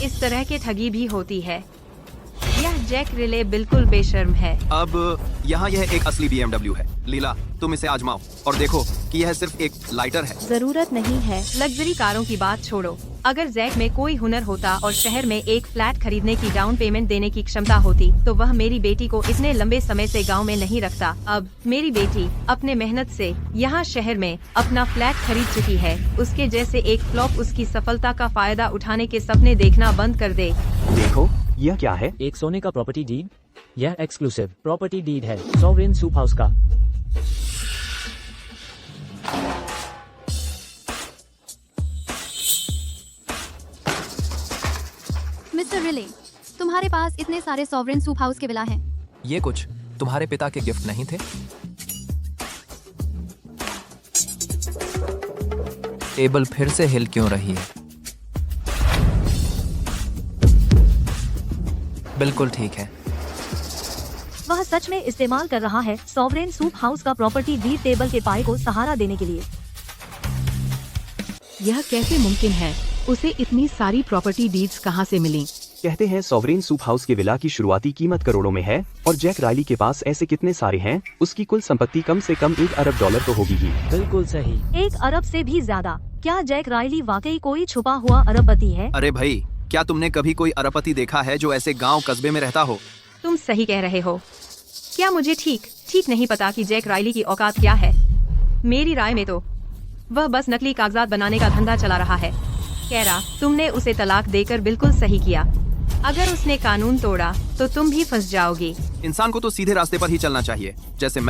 इस तरह के ठगी भी होती है। यह जैक रिले बिल्कुल बेशर्म है। अब यहाँ यह एक असली BMW है। लीला, तुम इसे आजमाओ और देखो कि यह सिर्फ एक लाइटर है। जरूरत नहीं है। लग्जरी कारों की बात छोड़ो, अगर जैक में कोई हुनर होता और शहर में एक फ्लैट खरीदने की डाउन पेमेंट देने की क्षमता होती तो वह मेरी बेटी को इतने लंबे समय से गांव में नहीं रखता। अब मेरी बेटी अपने मेहनत से यहाँ शहर में अपना फ्लैट खरीद चुकी है। उसके जैसे एक फ्लॉप उसकी सफलता का फायदा उठाने के सपने देखना बंद कर दे। देखो, यह क्या है? एक सोने का प्रॉपर्टी डीड। यह एक्सक्लूसिव प्रॉपर्टी डीड है सॉवरेन सूप हाउस का। मिस्टर रिले, तुम्हारे पास इतने सारे सॉवरेन सूप हाउस के विला हैं। ये कुछ तुम्हारे पिता के गिफ्ट नहीं थे? टेबल फिर से हिल क्यों रही है? बिल्कुल ठीक है। वह सच में इस्तेमाल कर रहा है सॉवरेन सूप हाउस का प्रॉपर्टी डीड टेबल के पाए को सहारा देने के लिए। यह कैसे मुमकिन है? उसे इतनी सारी प्रॉपर्टी डीड्स कहां से मिली? कहते हैं सॉवरेन सूप हाउस के विला की शुरुआती कीमत करोड़ों में है और जैक राइली के पास ऐसे कितने सारे हैं? उसकी कुल संपत्ति कम से कम $1 अरब तो होगी ही। बिल्कुल सही। 1 अरब से भी ज्यादा। क्या जैक राइली वाकई कोई छुपा हुआ अरबपति है? अरे भाई, क्या तुमने कभी कोई अरबपति देखा है जो ऐसे गांव कस्बे में रहता हो? तुम सही कह रहे हो। क्या मुझे ठीक नहीं पता कि जैक राइली की औकात क्या है? मेरी राय में तो वह बस नकली कागजात बनाने का धंधा चला रहा है। कैरा, तुमने उसे तलाक देकर बिल्कुल सही किया। अगर उसने कानून तोड़ा तो तुम भी फंस जाओगी। इंसान को तो सीधे रास्ते पर ही चलना चाहिए, जैसे मैं